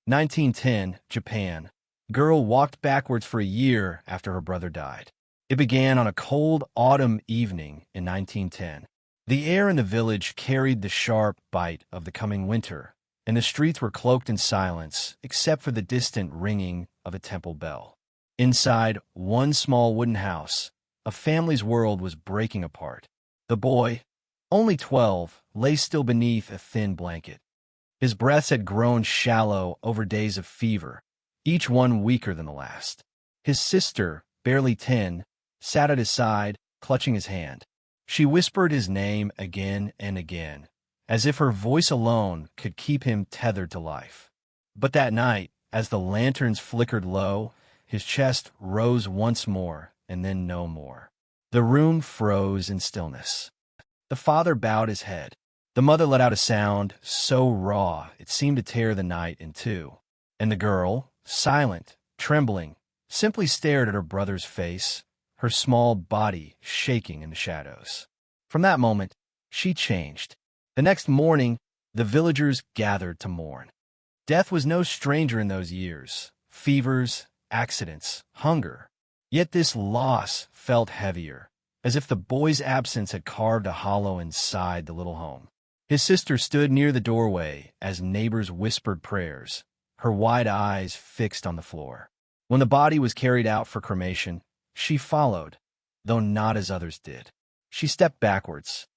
1910, Japan. Girl walked backwards for a year after her brother died. It began on a cold autumn evening in 1910. The air in the village carried the sharp bite of the coming winter, and the streets were cloaked in silence except for the distant ringing of a temple bell. Inside one small wooden house, a family's world was breaking apart. The boy, only 12, lay still beneath a thin blanket. His breaths had grown shallow over days of fever, each one weaker than the last. His sister, barely 10, sat at his side, clutching his hand. She whispered his name again and again, as if her voice alone could keep him tethered to life. But that night, as the lanterns flickered low, his chest rose once more, and then no more. The room froze in stillness. The father bowed his head. The mother let out a sound so raw it seemed to tear the night in two. And the girl, silent, trembling, simply stared at her brother's face, her small body shaking in the shadows. From that moment, she changed. The next morning, the villagers gathered to mourn. Death was no stranger in those years. Fevers, accidents, hunger. Yet this loss felt heavier, as if the boy's absence had carved a hollow inside the little home. His sister stood near the doorway as neighbors whispered prayers, her wide eyes fixed on the floor. When the body was carried out for cremation, she followed, though not as others did. She stepped backwards.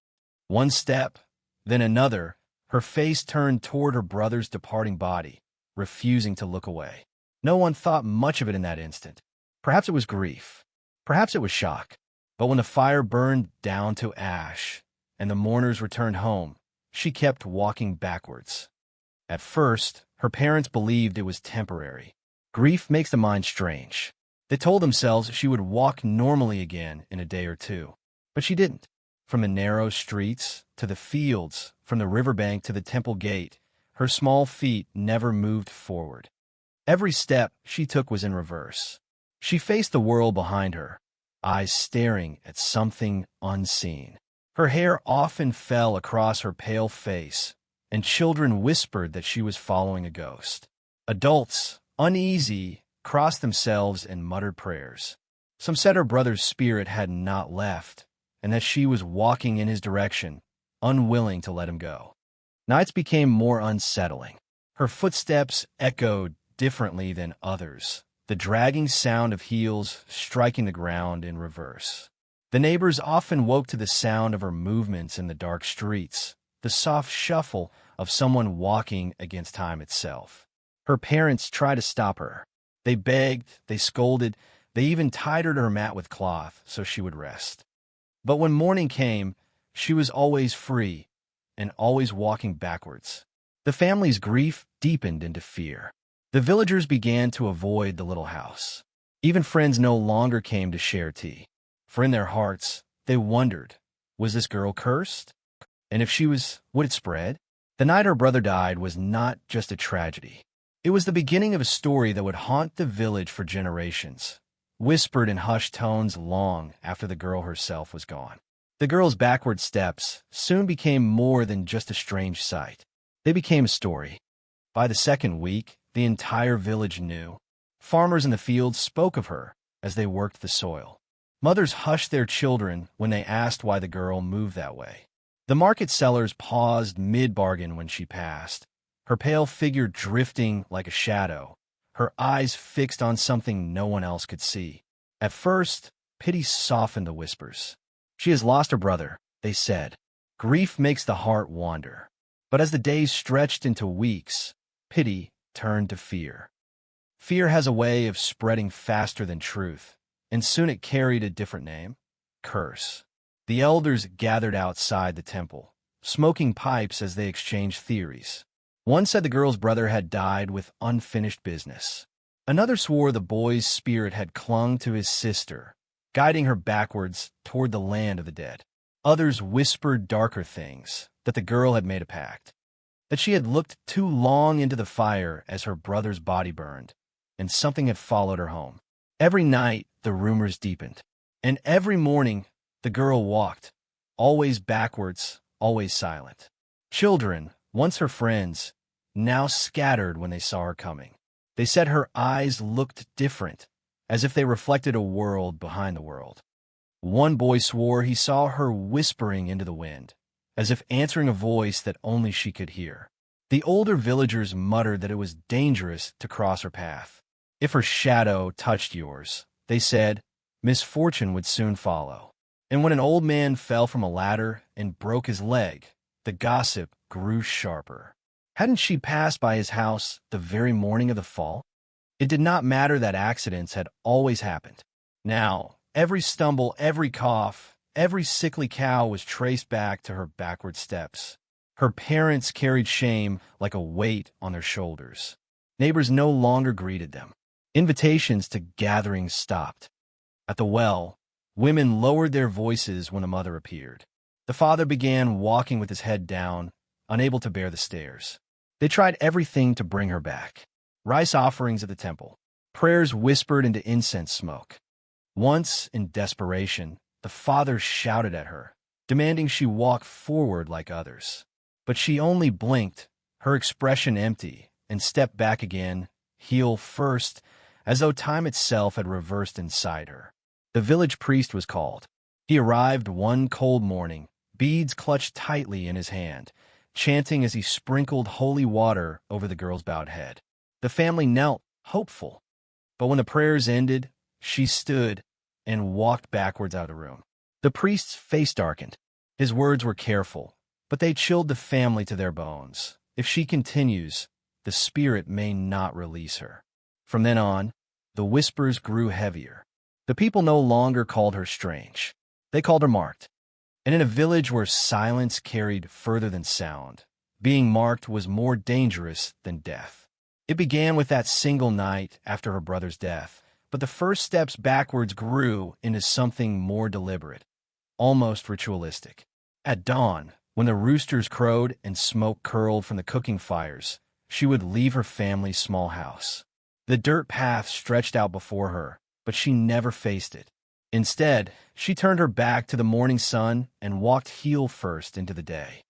One step, then another, her face turned toward her brother's departing body, refusing to look away. No one thought much of it in that instant. Perhaps it was grief. Perhaps it was shock. But when the fire burned down to ash and the mourners returned home, she kept walking backwards. At first, her parents believed it was temporary. Grief makes the mind strange. They told themselves she would walk normally again in a day or two. But she didn't. From the narrow streets to the fields, from the riverbank to the temple gate, her small feet never moved forward. Every step she took was in reverse. She faced the world behind her, eyes staring at something unseen. Her hair often fell across her pale face, and children whispered that she was following a ghost. Adults, uneasy, crossed themselves and muttered prayers. Some said her brother's spirit had not left, and that she was walking in his direction, unwilling to let him go. Nights became more unsettling. Her footsteps echoed differently than others, the dragging sound of heels striking the ground in reverse. The neighbors often woke to the sound of her movements in the dark streets, the soft shuffle of someone walking against time itself. Her parents tried to stop her. They begged, they scolded, they even tied her to her mat with cloth so she would rest. But when morning came, she was always free and always walking backwards. The family's grief deepened into fear. The villagers began to avoid the little house. Even friends no longer came to share tea. For in their hearts, they wondered, was this girl cursed? And if she was, would it spread? The night her brother died was not just a tragedy. It was the beginning of a story that would haunt the village for generations, whispered in hushed tones long after the girl herself was gone. The girl's backward steps soon became more than just a strange sight. They became a story. By the second week, the entire village knew. Farmers in the fields spoke of her as they worked the soil. Mothers hushed their children when they asked why the girl moved that way. The market sellers paused mid-bargain when she passed, her pale figure drifting like a shadow, her eyes fixed on something no one else could see. At first, pity softened the whispers. She has lost her brother, they said. Grief makes the heart wander. But as the days stretched into weeks, pity turned to fear. Fear has a way of spreading faster than truth, and soon it carried a different name, curse. The elders gathered outside the temple, smoking pipes as they exchanged theories. One said the girl's brother had died with unfinished business. Another swore the boy's spirit had clung to his sister, guiding her backwards toward the land of the dead. Others whispered darker things, that the girl had made a pact, that she had looked too long into the fire as her brother's body burned, and something had followed her home. Every night, the rumors deepened, and every morning, the girl walked, always backwards, always silent. Children, once her friends, now scattered when they saw her coming. They said her eyes looked different, as if they reflected a world behind the world. One boy swore he saw her whispering into the wind, as if answering a voice that only she could hear. The older villagers muttered that it was dangerous to cross her path. If her shadow touched yours, they said, misfortune would soon follow. And when an old man fell from a ladder and broke his leg, the gossip grew sharper. Hadn't she passed by his house the very morning of the fall? It did not matter that accidents had always happened. Now, every stumble, every cough, every sickly cow was traced back to her backward steps. Her parents carried shame like a weight on their shoulders. Neighbors no longer greeted them. Invitations to gatherings stopped. At the well, women lowered their voices when a mother appeared. The father began walking with his head down, unable to bear the stairs. They tried everything to bring her back. Rice offerings at the temple, prayers whispered into incense smoke. Once, in desperation, the father shouted at her, demanding she walk forward like others. But she only blinked, her expression empty, and stepped back again, heel first, as though time itself had reversed inside her. The village priest was called. He arrived one cold morning, beads clutched tightly in his hand, chanting as he sprinkled holy water over the girl's bowed head. The family knelt, hopeful. But when the prayers ended, she stood and walked backwards out of the room. The priest's face darkened. His words were careful, but they chilled the family to their bones. If she continues, the spirit may not release her. From then on, the whispers grew heavier. The people no longer called her strange. They called her marked. And in a village where silence carried further than sound, being marked was more dangerous than death. It began with that single night after her brother's death, but the first steps backwards grew into something more deliberate, almost ritualistic. At dawn, when the roosters crowed and smoke curled from the cooking fires, she would leave her family's small house. The dirt path stretched out before her, but she never faced it. Instead, she turned her back to the morning sun and walked heel first into the day.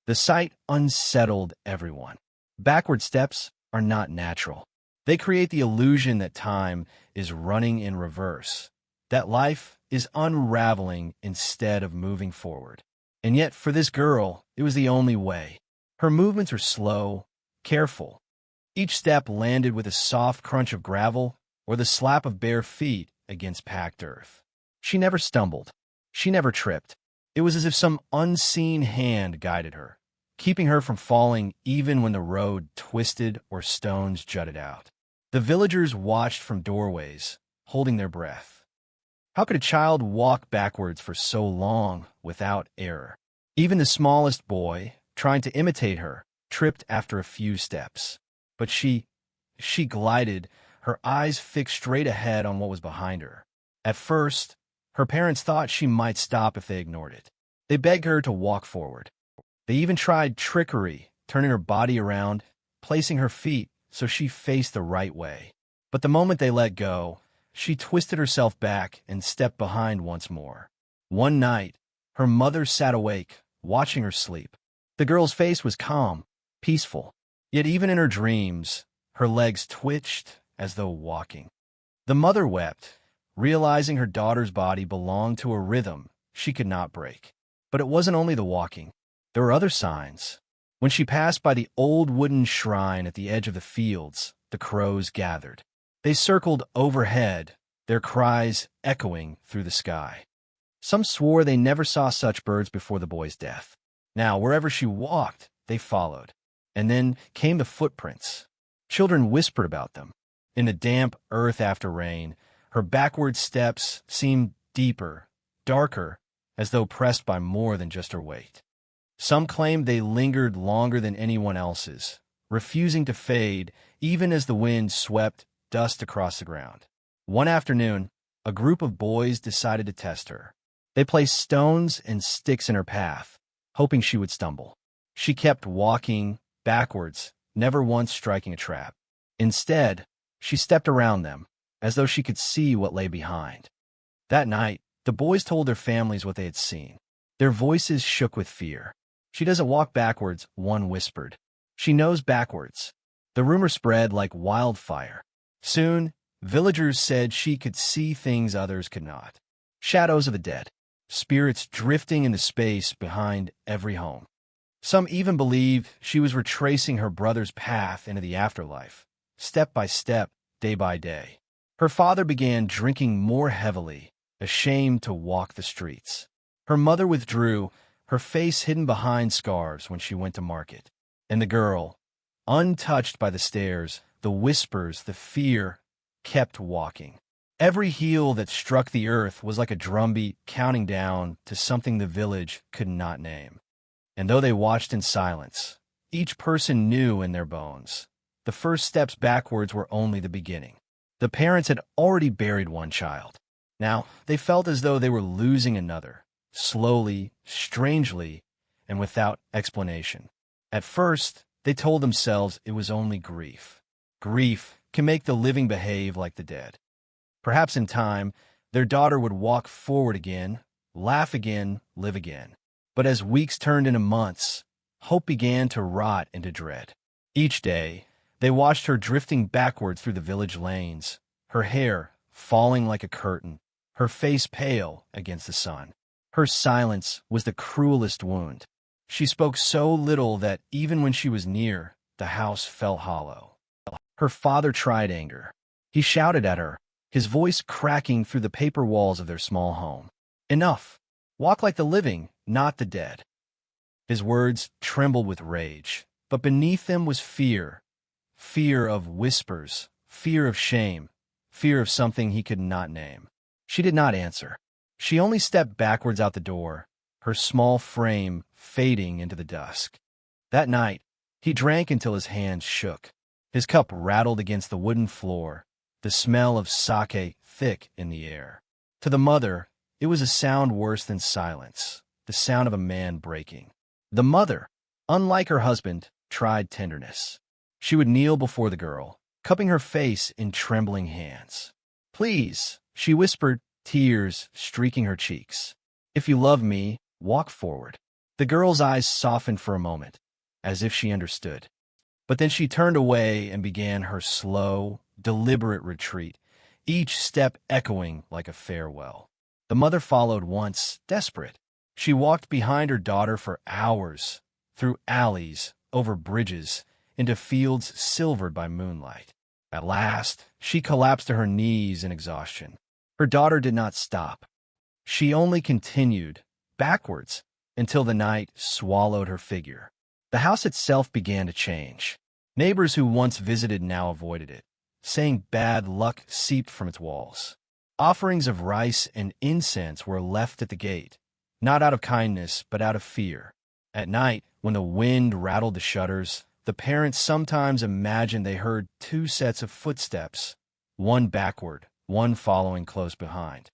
The sight unsettled everyone. Backward steps are not natural. They create the illusion that time is running in reverse, that life is unraveling instead of moving forward. And yet, for this girl, it was the only way. Her movements were slow, careful. Each step landed with a soft crunch of gravel or the slap of bare feet against packed earth. She never stumbled. She never tripped. It was as if some unseen hand guided her, keeping her from falling even when the road twisted or stones jutted out. The villagers watched from doorways, holding their breath. How could a child walk backwards for so long without error? Even the smallest boy, trying to imitate her, tripped after a few steps. But she glided, her eyes fixed straight ahead on what was behind her. At first, her parents thought she might stop if they ignored it. They begged her to walk forward. They even tried trickery, turning her body around, placing her feet so she faced the right way. But the moment they let go, she twisted herself back and stepped behind once more. One night, her mother sat awake, watching her sleep. The girl's face was calm, peaceful. Yet even in her dreams, her legs twitched as though walking. The mother wept, realizing her daughter's body belonged to a rhythm she could not break. But it wasn't only the walking. There were other signs. When she passed by the old wooden shrine at the edge of the fields, the crows gathered. They circled overhead, their cries echoing through the sky. Some swore they never saw such birds before the boy's death. Now, wherever she walked, they followed. And then came the footprints. Children whispered about them. In the damp earth after rain, her backward steps seemed deeper, darker, as though pressed by more than just her weight. Some claimed they lingered longer than anyone else's, refusing to fade even as the wind swept dust across the ground. One afternoon, a group of boys decided to test her. They placed stones and sticks in her path, hoping she would stumble. She kept walking backwards, never once striking a trap. Instead, she stepped around them, as though she could see what lay behind. That night, the boys told their families what they had seen. Their voices shook with fear. "She doesn't walk backwards," one whispered. She knows backwards. The rumor spread like wildfire. Soon, villagers said she could see things others could not. Shadows of the dead, spirits drifting into space behind every home. Some even believe she was retracing her brother's path into the afterlife, step by step, day by day. Her father began drinking more heavily, ashamed to walk the streets. Her mother withdrew, her face hidden behind scarves when she went to market. And the girl, untouched by the stares, the whispers, the fear, kept walking. Every heel that struck the earth was like a drumbeat counting down to something the village could not name. And though they watched in silence, each person knew in their bones, the first steps backwards were only the beginning. The parents had already buried one child. Now, they felt as though they were losing another, slowly, strangely, and without explanation. At first, they told themselves it was only grief. Grief can make the living behave like the dead. Perhaps in time, their daughter would walk forward again, laugh again, live again. But as weeks turned into months, hope began to rot into dread. Each day, they watched her drifting backwards through the village lanes, her hair falling like a curtain, her face pale against the sun. Her silence was the cruelest wound. She spoke so little that even when she was near, the house felt hollow. Her father tried anger. He shouted at her, his voice cracking through the paper walls of their small home. "Enough! Walk like the living, not the dead." His words trembled with rage, but beneath them was fear. Fear of whispers, fear of shame, fear of something he could not name. She did not answer. She only stepped backwards out the door, her small frame fading into the dusk. That night, he drank until his hands shook. His cup rattled against the wooden floor, the smell of sake thick in the air. To the mother, it was a sound worse than silence, the sound of a man breaking. The mother, unlike her husband, tried tenderness. She would kneel before the girl, cupping her face in trembling hands. "Please," she whispered, tears streaking her cheeks. "If you love me, walk forward." The girl's eyes softened for a moment, as if she understood. But then she turned away and began her slow, deliberate retreat, each step echoing like a farewell. The mother followed once, desperate. She walked behind her daughter for hours, through alleys, over bridges, into fields silvered by moonlight. At last, she collapsed to her knees in exhaustion. Her daughter did not stop. She only continued, backwards, until the night swallowed her figure. The house itself began to change. Neighbors who once visited now avoided it, saying bad luck seeped from its walls. Offerings of rice and incense were left at the gate, not out of kindness, but out of fear. At night, when the wind rattled the shutters, the parents sometimes imagined they heard two sets of footsteps, one backward, one following close behind.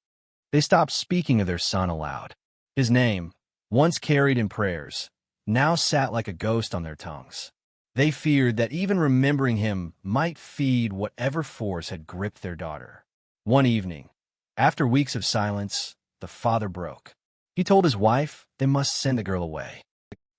They stopped speaking of their son aloud. His name, once carried in prayers, now sat like a ghost on their tongues. They feared that even remembering him might feed whatever force had gripped their daughter. One evening, after weeks of silence, the father broke. He told his wife they must send the girl away.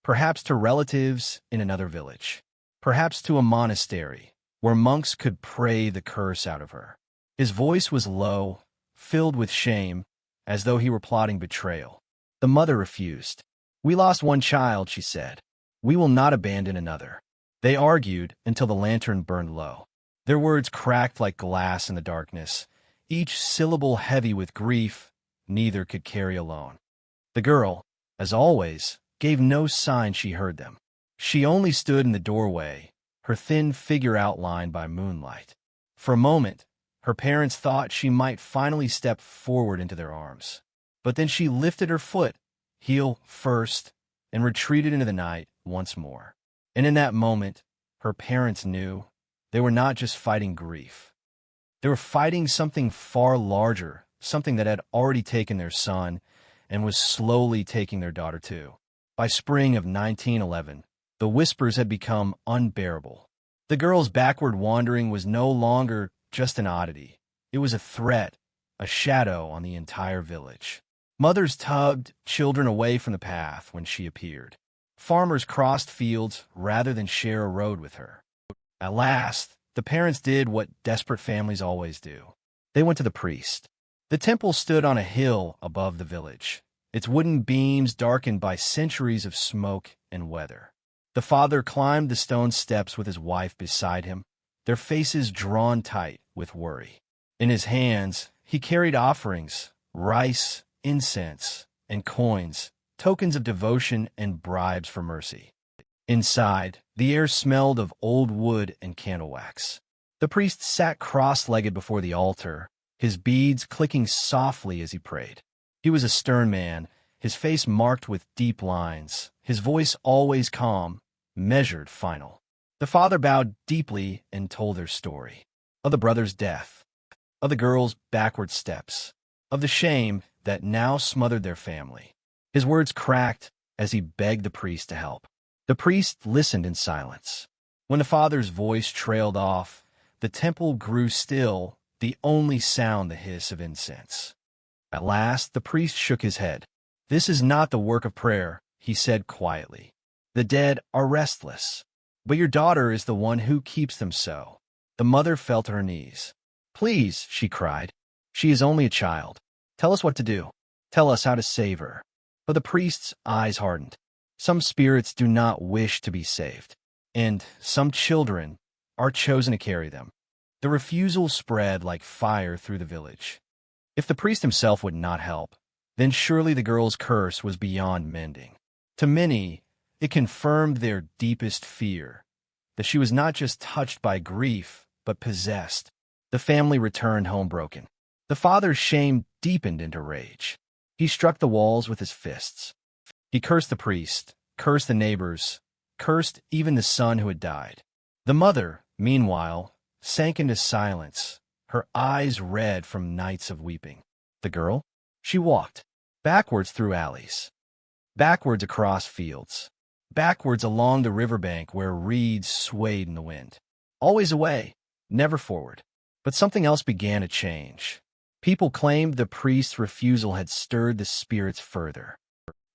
Perhaps to relatives in another village. Perhaps to a monastery, where monks could pray the curse out of her. His voice was low, filled with shame, as though he were plotting betrayal. The mother refused. "We lost one child," she said. "We will not abandon another." They argued until the lantern burned low. Their words cracked like glass in the darkness, each syllable heavy with grief neither could carry alone. The girl, as always, gave no sign she heard them. She only stood in the doorway, her thin figure outlined by moonlight. For a moment, her parents thought she might finally step forward into their arms. But then she lifted her foot, heel first, and retreated into the night once more. And in that moment, her parents knew they were not just fighting grief. They were fighting something far larger, something that had already taken their son and was slowly taking their daughter too. By spring of 1911, the whispers had become unbearable. The girl's backward wandering was no longer just an oddity. It was a threat, a shadow on the entire village. Mothers tugged children away from the path when she appeared. Farmers crossed fields rather than share a road with her. At last, the parents did what desperate families always do. They went to the priest. The temple stood on a hill above the village, its wooden beams darkened by centuries of smoke and weather. The father climbed the stone steps with his wife beside him, their faces drawn tight with worry. In his hands, he carried offerings, rice, incense, and coins, tokens of devotion and bribes for mercy. Inside, the air smelled of old wood and candle wax. The priest sat cross-legged before the altar, his beads clicking softly as he prayed. He was a stern man, his face marked with deep lines, his voice always calm, measured, final. The father bowed deeply and told their story. Of the brother's death, of the girl's backward steps, of the shame that now smothered their family. His words cracked as he begged the priest to help. The priest listened in silence. When the father's voice trailed off, the temple grew still, the only sound the hiss of incense. At last, the priest shook his head. "This is not the work of prayer," he said quietly. "The dead are restless, but your daughter is the one who keeps them so." The mother fell to her knees. "Please," she cried, "she is only a child. Tell us what to do. Tell us how to save her." But the priest's eyes hardened. Some spirits do not wish to be saved, and some children are chosen to carry them. The refusal spread like fire through the village. If the priest himself would not help, then surely the girl's curse was beyond mending. To many, it confirmed their deepest fear, that she was not just touched by grief, but possessed. The family returned home broken. The father's shame deepened into rage. He struck the walls with his fists. He cursed the priest, cursed the neighbors, cursed even the son who had died. The mother, meanwhile, sank into silence, her eyes red from nights of weeping. The girl? She walked, backwards through alleys, backwards across fields, backwards along the riverbank where reeds swayed in the wind. Always away, never forward. But something else began to change. People claimed the priest's refusal had stirred the spirits further.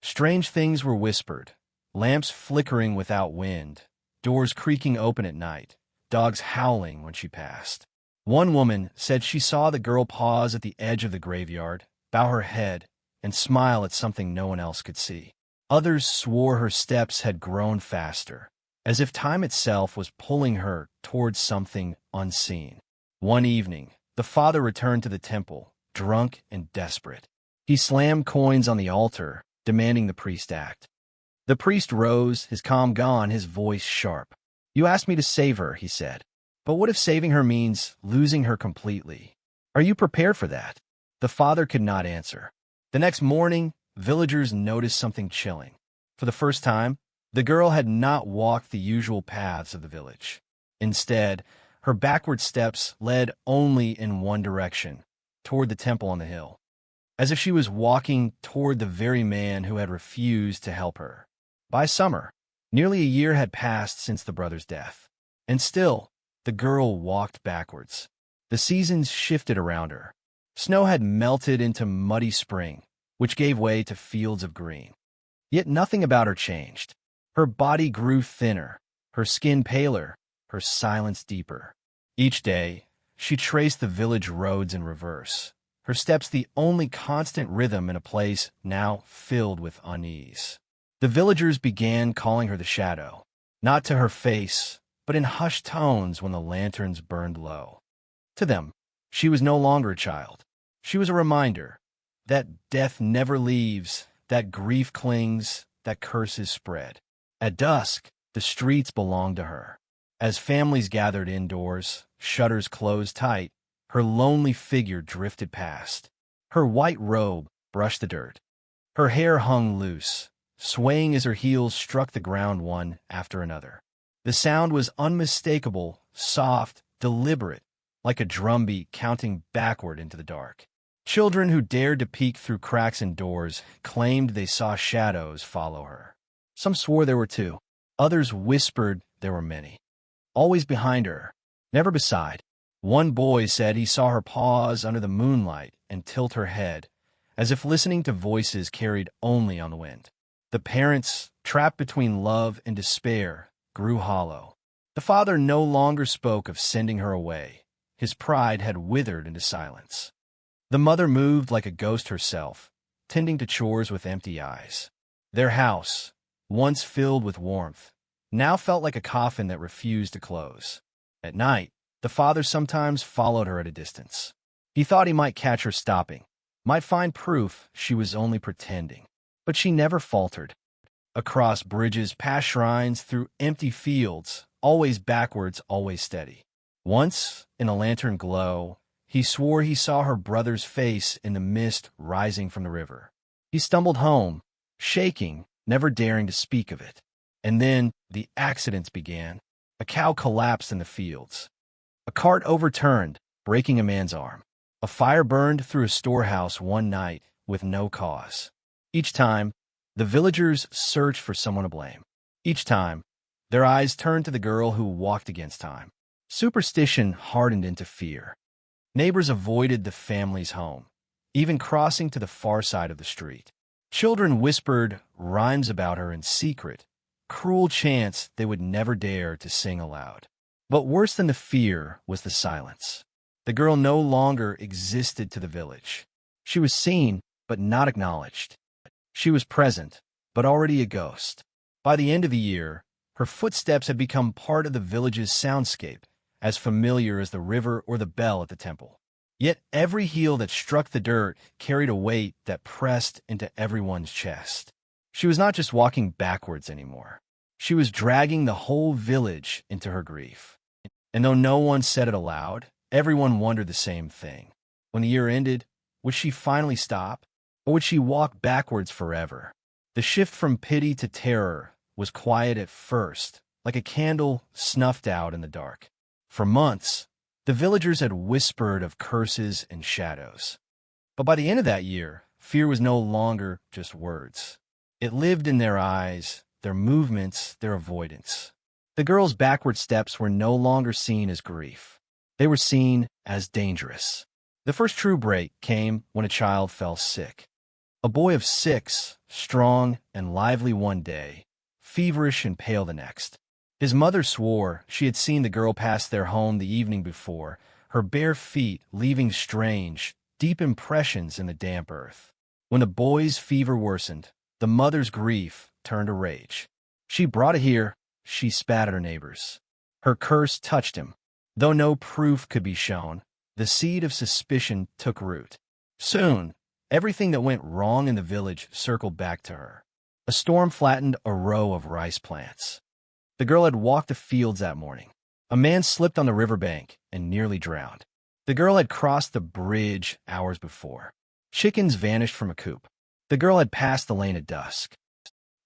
Strange things were whispered, lamps flickering without wind, doors creaking open at night, dogs howling when she passed. One woman said she saw the girl pause at the edge of the graveyard, bow her head, and smile at something no one else could see. Others swore her steps had grown faster, as if time itself was pulling her towards something unseen. One evening, the father returned to the temple, drunk and desperate. He slammed coins on the altar, demanding the priest act. The priest rose, his calm gone, his voice sharp. "You asked me to save her," he said. "But what if saving her means losing her completely? Are you prepared for that?" The father could not answer. The next morning, villagers noticed something chilling. For the first time, the girl had not walked the usual paths of the village. Instead, her backward steps led only in one direction, toward the temple on the hill, as if she was walking toward the very man who had refused to help her. By summer, nearly a year had passed since the brother's death, and still, the girl walked backwards. The seasons shifted around her. Snow had melted into muddy spring, which gave way to fields of green. Yet nothing about her changed. Her body grew thinner, her skin paler, her silence deeper. Each day, she traced the village roads in reverse, her steps the only constant rhythm in a place now filled with unease. The villagers began calling her the Shadow, not to her face, but in hushed tones when the lanterns burned low. To them, she was no longer a child. She was a reminder that death never leaves, that grief clings, that curses spread. At dusk, the streets belonged to her. As families gathered indoors, shutters closed tight, her lonely figure drifted past. Her white robe brushed the dirt. Her hair hung loose, swaying as her heels struck the ground one after another. The sound was unmistakable, soft, deliberate, like a drumbeat counting backward into the dark. Children who dared to peek through cracks in doors claimed they saw shadows follow her. Some swore there were two. Others whispered there were many. Always behind her, never beside. One boy said he saw her pause under the moonlight and tilt her head, as if listening to voices carried only on the wind. The parents trapped between love and despair, grew hollow. The father no longer spoke of sending her away. His pride had withered into silence. The mother moved like a ghost herself, tending to chores with empty eyes. Their house, once filled with warmth, now felt like a coffin that refused to close. At night, the father sometimes followed her at a distance. He thought he might catch her stopping, might find proof she was only pretending. But she never faltered. Across bridges, past shrines, through empty fields, always backwards, always steady. Once, in a lantern glow, he swore he saw her brother's face in the mist rising from the river. He stumbled home, shaking, never daring to speak of it. And then the accidents began. A cow collapsed in the fields. A cart overturned, breaking a man's arm. A fire burned through a storehouse one night with no cause. Each time, the villagers searched for someone to blame. Each time, their eyes turned to the girl who walked against time. Superstition hardened into fear. Neighbors avoided the family's home, even crossing to the far side of the street. Children whispered rhymes about her in secret, cruel chants they would never dare to sing aloud. But worse than the fear was the silence. The girl no longer existed to the village. She was seen, but not acknowledged. She was present, but already a ghost. By the end of the year, her footsteps had become part of the village's soundscape, as familiar as the river or the bell at the temple. Yet every heel that struck the dirt carried a weight that pressed into everyone's chest. She was not just walking backwards anymore. She was dragging the whole village into her grief. And though no one said it aloud, everyone wondered the same thing. When the year ended, would she finally stop? Or would she walk backwards forever? The shift from pity to terror was quiet at first, like a candle snuffed out in the dark. For months, the villagers had whispered of curses and shadows. But by the end of that year, fear was no longer just words. It lived in their eyes, their movements, their avoidance. The girl's backward steps were no longer seen as grief. They were seen as dangerous. The first true break came when a child fell sick. A boy of 6, strong and lively one day, feverish and pale the next. His mother swore she had seen the girl pass their home the evening before, her bare feet leaving strange, deep impressions in the damp earth. When the boy's fever worsened, the mother's grief turned to rage. She brought it here, she spat at her neighbors. Her curse touched him. Though no proof could be shown, the seed of suspicion took root. Soon, everything that went wrong in the village circled back to her. A storm flattened a row of rice plants. The girl had walked the fields that morning. A man slipped on the riverbank and nearly drowned. The girl had crossed the bridge hours before. Chickens vanished from a coop. The girl had passed the lane at dusk.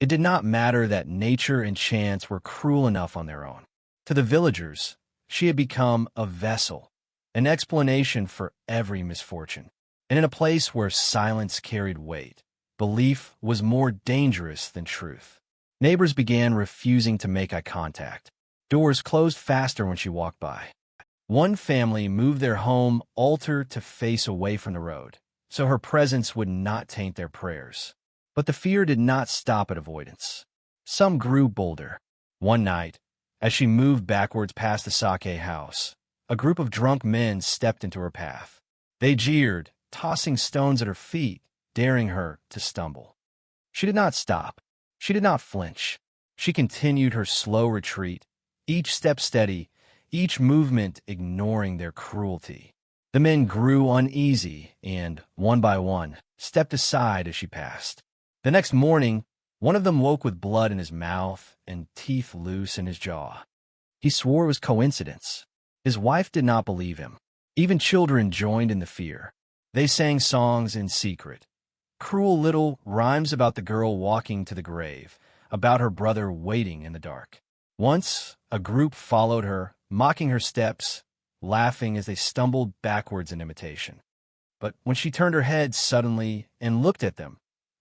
It did not matter that nature and chance were cruel enough on their own. To the villagers, she had become a vessel, an explanation for every misfortune. And in a place where silence carried weight, belief was more dangerous than truth. Neighbors began refusing to make eye contact. Doors closed faster when she walked by. One family moved their home altar to face away from the road, so her presence would not taint their prayers. But the fear did not stop at avoidance. Some grew bolder. One night, as she moved backwards past the sake house, a group of drunk men stepped into her path. They jeered, tossing stones at her feet, daring her to stumble. She did not stop. She did not flinch. She continued her slow retreat, each step steady, each movement ignoring their cruelty. The men grew uneasy and, one by one, stepped aside as she passed. The next morning, one of them woke with blood in his mouth and teeth loose in his jaw. He swore it was coincidence. His wife did not believe him. Even children joined in the fear. They sang songs in secret. Cruel little rhymes about the girl walking to the grave, about her brother waiting in the dark. Once, a group followed her, mocking her steps, laughing as they stumbled backwards in imitation. But when she turned her head suddenly and looked at them,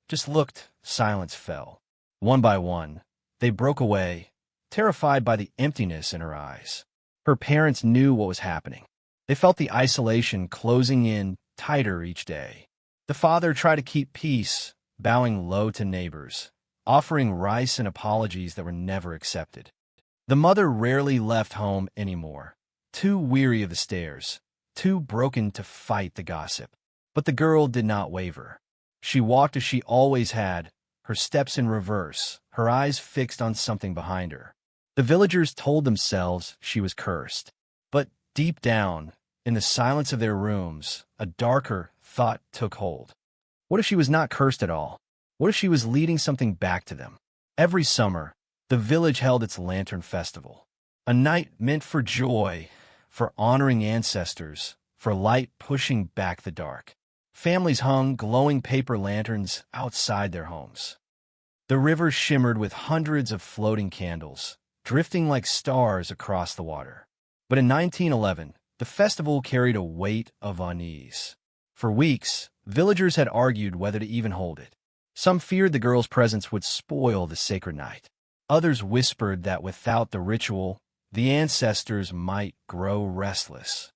just looked, silence fell. One by one, they broke away, terrified by the emptiness in her eyes. Her parents knew what was happening. They felt the isolation closing in tighter each day. The father tried to keep peace, bowing low to neighbors, offering rice and apologies that were never accepted. The mother rarely left home anymore, too weary of the stairs, too broken to fight the gossip. But the girl did not waver. She walked as she always had, her steps in reverse, her eyes fixed on something behind her. The villagers told themselves she was cursed. But deep down, in the silence of their rooms, a darker thought took hold. What if she was not cursed at all? What if she was leading something back to them? Every summer, the village held its lantern festival, a night meant for joy, for honoring ancestors, for light pushing back the dark. Families hung glowing paper lanterns outside their homes. The river shimmered with hundreds of floating candles, drifting like stars across the water. But in 1911, the festival carried a weight of unease. For weeks, villagers had argued whether to even hold it. Some feared the girl's presence would spoil the sacred night. Others whispered that without the ritual, the ancestors might grow restless.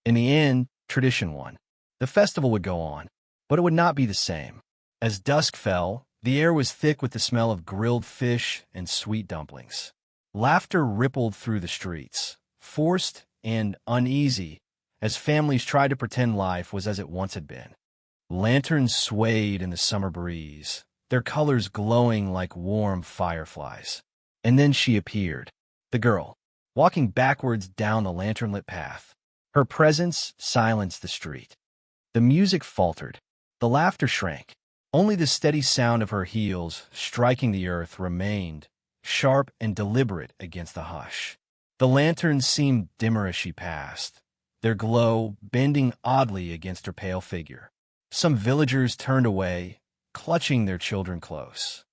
In the end, tradition won. The festival would go on, but it would not be the same. As dusk fell, the air was thick with the smell of grilled fish and sweet dumplings. Laughter rippled through the streets, forced and uneasy, as families tried to pretend life was as it once had been. Lanterns swayed in the summer breeze, their colors glowing like warm fireflies. And then she appeared, the girl, walking backwards down the lantern-lit path. Her presence silenced the street. The music faltered. The laughter shrank. Only the steady sound of her heels striking the earth remained, sharp and deliberate against the hush. The lanterns seemed dimmer as she passed, their glow bending oddly against her pale figure. Some villagers turned away, clutching their children close.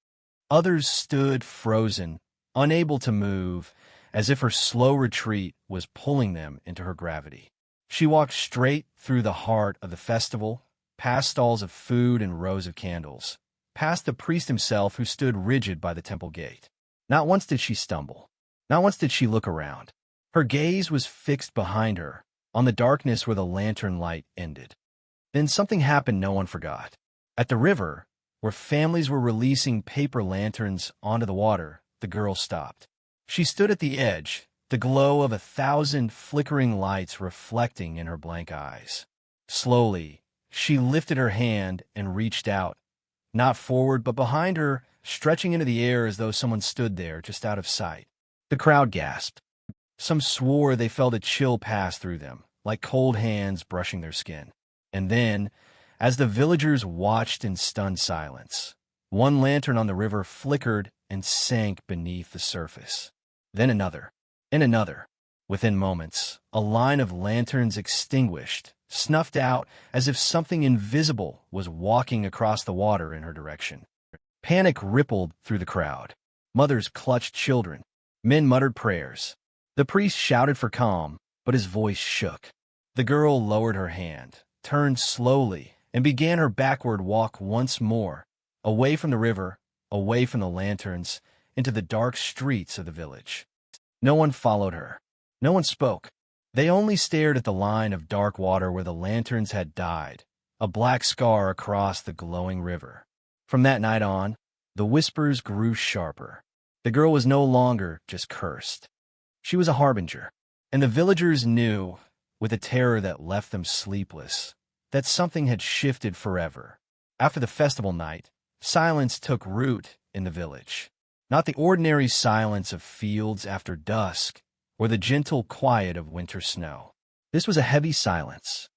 Others stood frozen, unable to move, as if her slow retreat was pulling them into her gravity. She walked straight through the heart of the festival, past stalls of food and rows of candles, past the priest himself who stood rigid by the temple gate. Not once did she stumble. Not once did she look around. Her gaze was fixed behind her, on the darkness where the lantern light ended. Then something happened no one forgot. At the river, where families were releasing paper lanterns onto the water, the girl stopped. She stood at the edge, the glow of 1,000 flickering lights reflecting in her blank eyes. Slowly, she lifted her hand and reached out, not forward but behind her, stretching into the air as though someone stood there just out of sight. The crowd gasped. Some swore they felt a chill pass through them, like cold hands brushing their skin. And then, as the villagers watched in stunned silence, one lantern on the river flickered and sank beneath the surface. Then another, and another. Within moments, a line of lanterns extinguished, snuffed out as if something invisible was walking across the water in her direction. Panic rippled through the crowd. Mothers clutched children. Men muttered prayers. The priest shouted for calm, but his voice shook. The girl lowered her hand, turned slowly, and began her backward walk once more, away from the river, away from the lanterns, into the dark streets of the village. No one followed her. No one spoke. They only stared at the line of dark water where the lanterns had died, a black scar across the glowing river. From that night on, the whispers grew sharper. The girl was no longer just cursed. She was a harbinger, and the villagers knew, with a terror that left them sleepless, that something had shifted forever. After the festival night, silence took root in the village. Not the ordinary silence of fields after dusk, or the gentle quiet of winter snow. This was a heavy silence,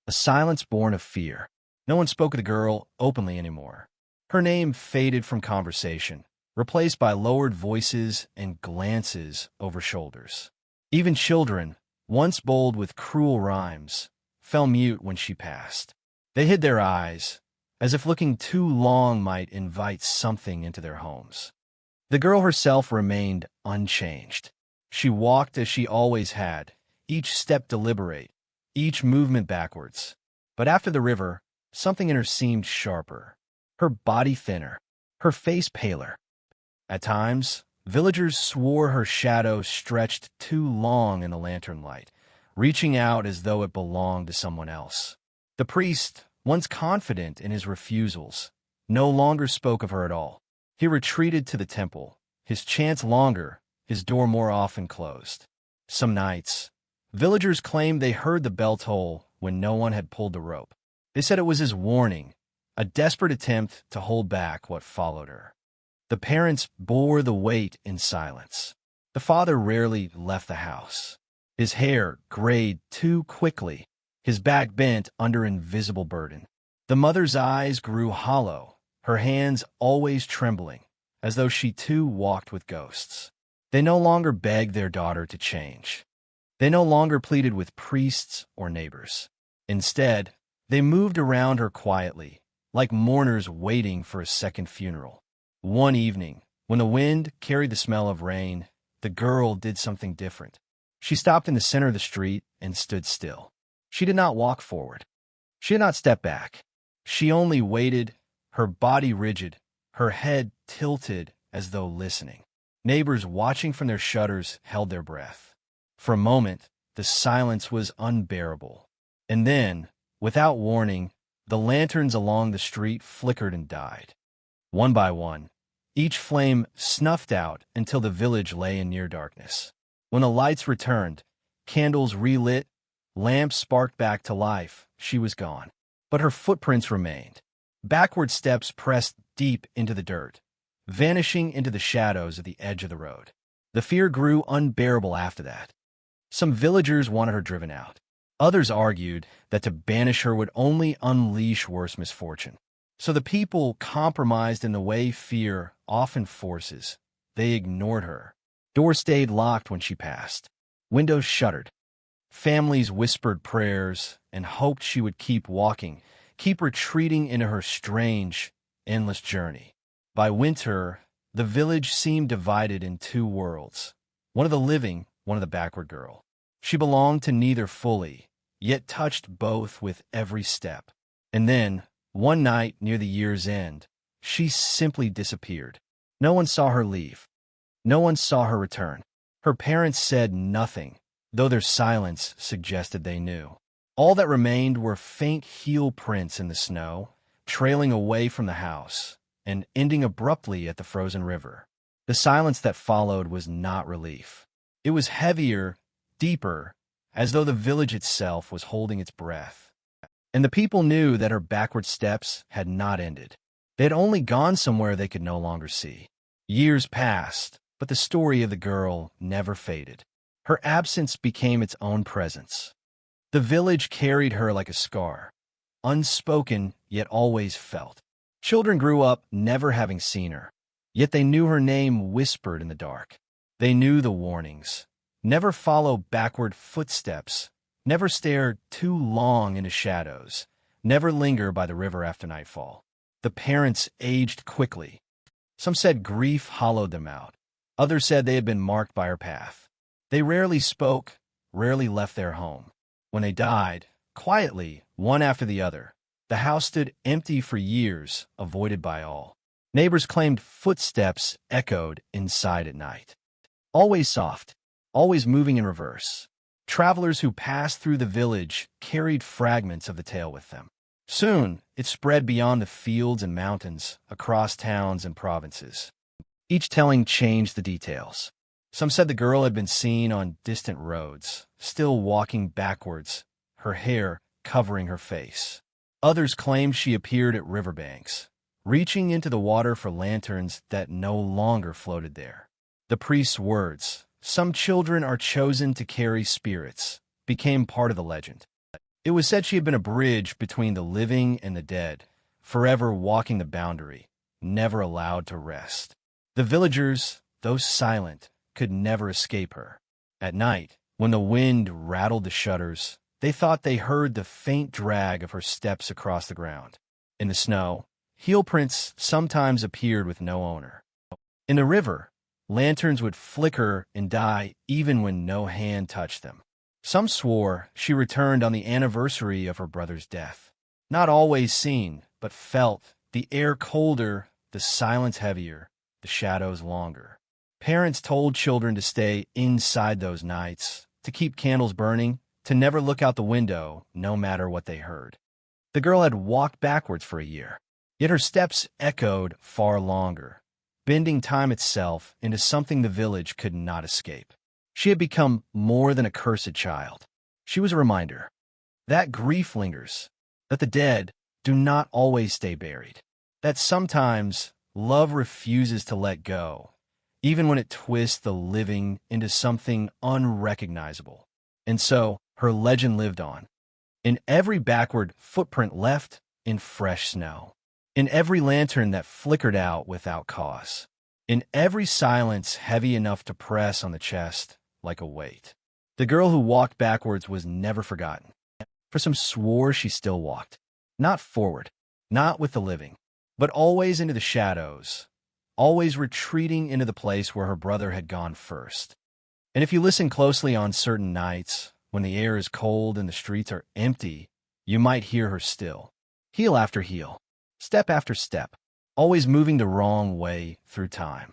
a silence born of fear. No one spoke of the girl openly anymore. Her name faded from conversation, replaced by lowered voices and glances over shoulders. Even children, once bold with cruel rhymes, fell mute when she passed. They hid their eyes, as if looking too long might invite something into their homes. The girl herself remained unchanged. She walked as she always had, each step deliberate, each movement backwards. But after the river, something in her seemed sharper, her body thinner, her face paler. At times, villagers swore her shadow stretched too long in the lantern light, reaching out as though it belonged to someone else. The priest, once confident in his refusals, no longer spoke of her at all. He retreated to the temple, his chants longer, his door more often closed. Some nights, villagers claimed they heard the bell toll when no one had pulled the rope. They said it was his warning, a desperate attempt to hold back what followed her. The parents bore the weight in silence. The father rarely left the house. His hair grayed too quickly, his back bent under invisible burden. The mother's eyes grew hollow, her hands always trembling, as though she too walked with ghosts. They no longer begged their daughter to change. They no longer pleaded with priests or neighbors. Instead, they moved around her quietly, like mourners waiting for a second funeral. One evening, when the wind carried the smell of rain, the girl did something different. She stopped in the center of the street and stood still. She did not walk forward. She did not step back. She only waited, her body rigid, her head tilted as though listening. Neighbors watching from their shutters held their breath. For a moment, the silence was unbearable. And then, without warning, the lanterns along the street flickered and died. One by one, each flame snuffed out until the village lay in near darkness. When the lights returned, candles relit, lamps sparked back to life, she was gone. But her footprints remained. Backward steps pressed deep into the dirt, vanishing into the shadows at the edge of the road. The fear grew unbearable after that. Some villagers wanted her driven out. Others argued that to banish her would only unleash worse misfortune. So the people compromised in the way fear often forces. They ignored her. Doors stayed locked when she passed. Windows shuttered. Families whispered prayers and hoped she would keep walking, keep retreating into her strange, endless journey. By winter, the village seemed divided in two worlds, one of the living, one of the backward girl. She belonged to neither fully, yet touched both with every step. And then, one night near the year's end, she simply disappeared. No one saw her leave. No one saw her return. Her parents said nothing, though their silence suggested they knew. All that remained were faint heel prints in the snow, trailing away from the house, and ending abruptly at the frozen river. The silence that followed was not relief. It was heavier, deeper, as though the village itself was holding its breath. And the people knew that her backward steps had not ended. They had only gone somewhere they could no longer see. Years passed, but the story of the girl never faded. Her absence became its own presence. The village carried her like a scar, unspoken yet always felt. Children grew up never having seen her, yet they knew her name whispered in the dark. They knew the warnings. Never follow backward footsteps. Never stare too long into shadows. Never linger by the river after nightfall. The parents aged quickly. Some said grief hollowed them out. Others said they had been marked by her path. They rarely spoke, rarely left their home. When they died, quietly, one after the other, the house stood empty for years, avoided by all. Neighbors claimed footsteps echoed inside at night. Always soft, always moving in reverse. Travelers who passed through the village carried fragments of the tale with them. Soon, it spread beyond the fields and mountains, across towns and provinces. Each telling changed the details. Some said the girl had been seen on distant roads, still walking backwards, her hair covering her face. Others claimed she appeared at riverbanks, reaching into the water for lanterns that no longer floated there. The priest's words, "Some children are chosen to carry spirits," became part of the legend. It was said she had been a bridge between the living and the dead, forever walking the boundary, never allowed to rest. The villagers, though silent, could never escape her. At night, when the wind rattled the shutters, they thought they heard the faint drag of her steps across the ground. In the snow, heel prints sometimes appeared with no owner. In the river, lanterns would flicker and die even when no hand touched them. Some swore she returned on the anniversary of her brother's death. Not always seen, but felt, the air colder, the silence heavier, the shadows longer. Parents told children to stay inside those nights, to keep candles burning, to never look out the window, no matter what they heard. The girl had walked backwards for a year, yet her steps echoed far longer. bending time itself into something the village could not escape. She had become more than a cursed child. She was a reminder that grief lingers, that the dead do not always stay buried, that sometimes love refuses to let go, even when it twists the living into something unrecognizable. And so, her legend lived on, in every backward footprint left in fresh snow, in every lantern that flickered out without cause, in every silence heavy enough to press on the chest like a weight. The girl who walked backwards was never forgotten. For some swore she still walked, not forward, not with the living, but always into the shadows, always retreating into the place where her brother had gone first. And if you listen closely on certain nights, when the air is cold and the streets are empty, you might hear her still, heel after heel, step after step, always moving the wrong way through time.